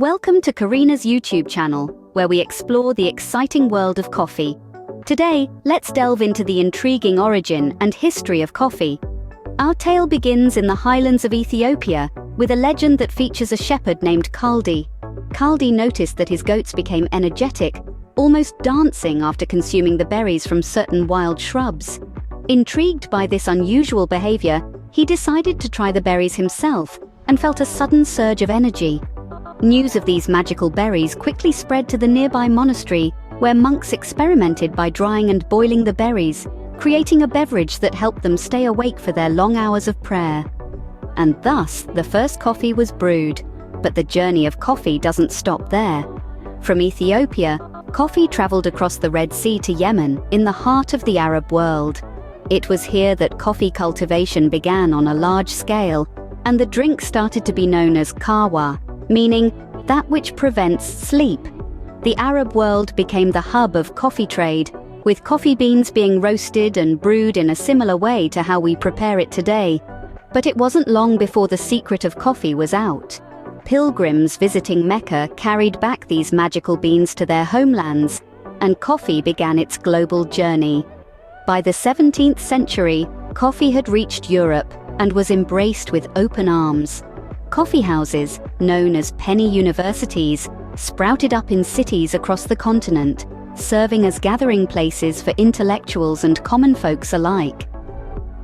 Welcome to Karina's YouTube channel, where we explore the exciting world of coffee. Today, let's delve into the intriguing origin and history of coffee. Our tale begins in the highlands of Ethiopia, with a legend that features a shepherd named Kaldi. Kaldi noticed that his goats became energetic, almost dancing after consuming the berries from certain wild shrubs. Intrigued by this unusual behavior, he decided to try the berries himself and felt a sudden surge of energy. News of these magical berries quickly spread to the nearby monastery, where monks experimented by drying and boiling the berries, creating a beverage that helped them stay awake for their long hours of prayer. And thus, the first coffee was brewed. But the journey of coffee doesn't stop there. From Ethiopia, coffee traveled across the Red Sea to Yemen, in the heart of the Arab world. It was here that coffee cultivation began on a large scale, and the drink started to be known as kahwa, meaning that which prevents sleep. The Arab world became the hub of coffee trade, with coffee beans being roasted and brewed in a similar way to how we prepare it today. But it wasn't long before the secret of coffee was out. Pilgrims visiting Mecca carried back these magical beans to their homelands, and coffee began its global journey. By the 17th century, coffee had reached Europe and was embraced with open arms. Coffee houses, known as penny universities, sprouted up in cities across the continent, serving as gathering places for intellectuals and common folks alike.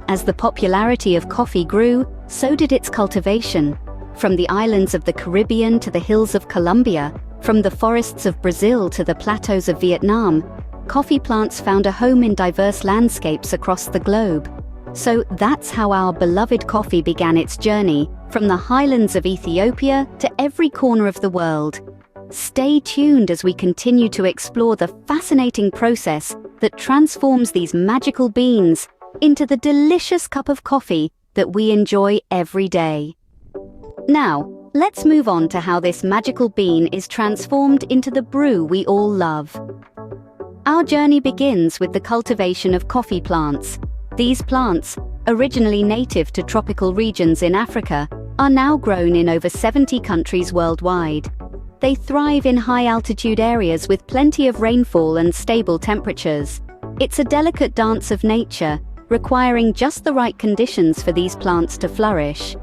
As the popularity of coffee grew, so did its cultivation. From the islands of the Caribbean to the hills of Colombia, from the forests of Brazil to the plateaus of Vietnam, coffee plants found a home in diverse landscapes across the globe. So that's how our beloved coffee began its journey, from the highlands of Ethiopia to every corner of the world. Stay tuned as we continue to explore the fascinating process that transforms these magical beans into the delicious cup of coffee that we enjoy every day. Now, let's move on to how this magical bean is transformed into the brew we all love. Our journey begins with the cultivation of coffee plants. These plants, originally native to tropical regions in Africa, are now grown in over 70 countries worldwide. They thrive in high-altitude areas with plenty of rainfall and stable temperatures. It's a delicate dance of nature, requiring just the right conditions for these plants to flourish.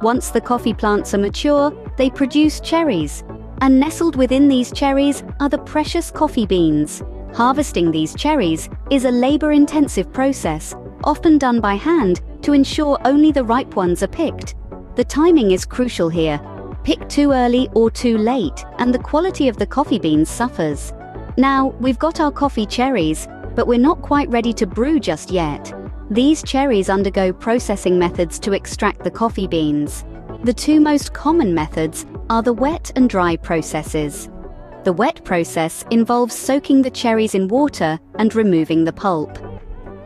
Once the coffee plants are mature, they produce cherries. And nestled within these cherries are the precious coffee beans. Harvesting these cherries is a labor-intensive process, often done by hand, to ensure only the ripe ones are picked. The timing is crucial here. Pick too early or too late, and the quality of the coffee beans suffers. Now, we've got our coffee cherries, but we're not quite ready to brew just yet. These cherries undergo processing methods to extract the coffee beans. The two most common methods are the wet and dry processes. The wet process involves soaking the cherries in water and removing the pulp.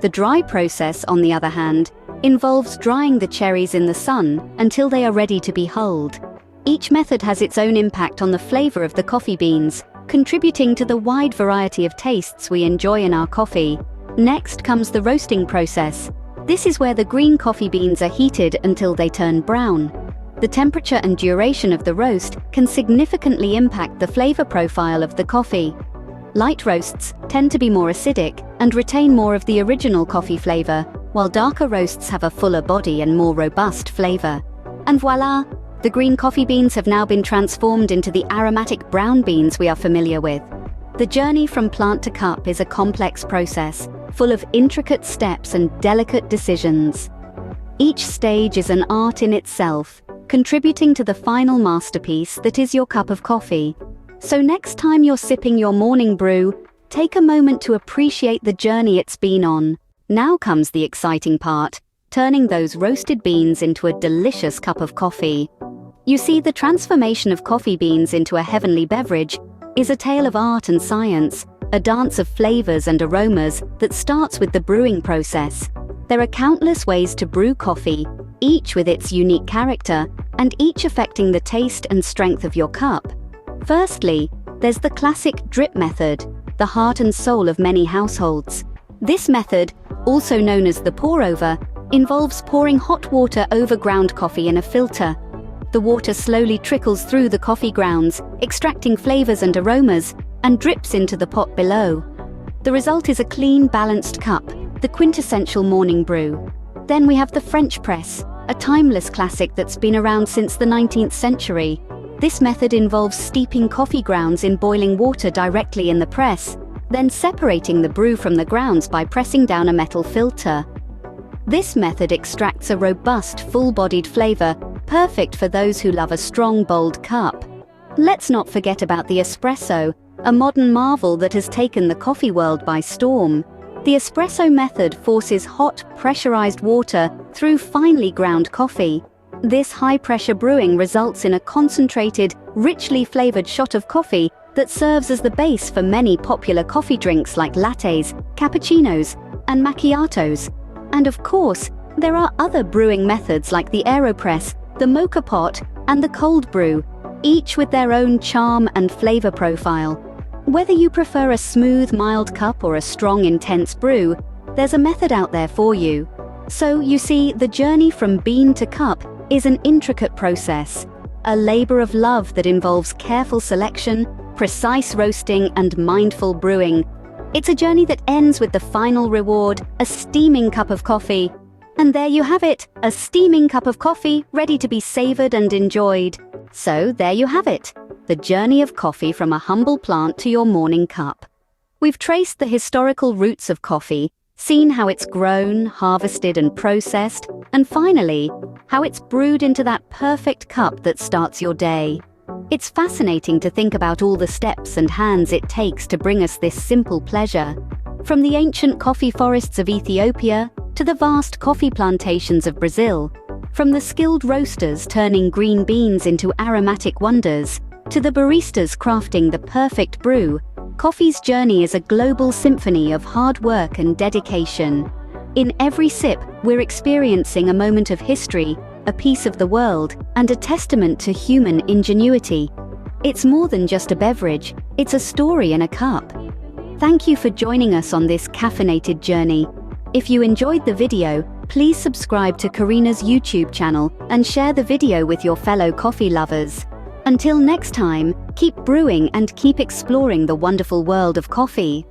The dry process, on the other hand, involves drying the cherries in the sun until they are ready to be hulled. Each method has its own impact on the flavor of the coffee beans, contributing to the wide variety of tastes we enjoy in our coffee. Next comes the roasting process. This is where the green coffee beans are heated until they turn brown. The temperature and duration of the roast can significantly impact the flavor profile of the coffee. Light roasts tend to be more acidic and retain more of the original coffee flavor, while darker roasts have a fuller body and more robust flavor. And voila! The green coffee beans have now been transformed into the aromatic brown beans we are familiar with. The journey from plant to cup is a complex process, full of intricate steps and delicate decisions. Each stage is an art in itself, contributing to the final masterpiece that is your cup of coffee. So next time you're sipping your morning brew, take a moment to appreciate the journey it's been on. Now comes the exciting part, turning those roasted beans into a delicious cup of coffee. You see, the transformation of coffee beans into a heavenly beverage is a tale of art and science, a dance of flavors and aromas that starts with the brewing process. There are countless ways to brew coffee, each with its unique character, and each affecting the taste and strength of your cup. Firstly, there's the classic drip method, the heart and soul of many households. This method, also known as the pour-over, involves pouring hot water over ground coffee in a filter. The water slowly trickles through the coffee grounds, extracting flavors and aromas, and drips into the pot below. The result is a clean, balanced cup, the quintessential morning brew. Then we have the French press, a timeless classic that's been around since the 19th century. This method involves steeping coffee grounds in boiling water directly in the press, then separating the brew from the grounds by pressing down a metal filter. This method extracts a robust, full-bodied flavor, perfect for those who love a strong, bold cup. Let's not forget about the espresso, a modern marvel that has taken the coffee world by storm. The espresso method forces hot, pressurized water through finely ground coffee. This high-pressure brewing results in a concentrated, richly flavored shot of coffee that serves as the base for many popular coffee drinks like lattes, cappuccinos, and macchiatos. And of course, there are other brewing methods like the AeroPress, the mocha pot, and the cold brew, each with their own charm and flavor profile. Whether you prefer a smooth, mild cup or a strong, intense brew, there's a method out there for you. So, you see, the journey from bean to cup is an intricate process, a labor of love that involves careful selection, precise roasting, and mindful brewing. It's a journey that ends with the final reward, a steaming cup of coffee. And there you have it, a steaming cup of coffee ready to be savored and enjoyed. So there you have it, the journey of coffee from a humble plant to your morning cup. We've traced the historical roots of coffee, seen how it's grown, harvested and processed, and finally, how it's brewed into that perfect cup that starts your day. It's fascinating to think about all the steps and hands it takes to bring us this simple pleasure. From the ancient coffee forests of Ethiopia to the vast coffee plantations of Brazil, from the skilled roasters turning green beans into aromatic wonders, to the baristas crafting the perfect brew, coffee's journey is a global symphony of hard work and dedication. In every sip, we're experiencing a moment of history, a piece of the world, and a testament to human ingenuity. It's more than just a beverage, it's a story in a cup. Thank you for joining us on this caffeinated journey. If you enjoyed the video, please subscribe to Karina's YouTube channel and share the video with your fellow coffee lovers. Until next time, keep brewing and keep exploring the wonderful world of coffee.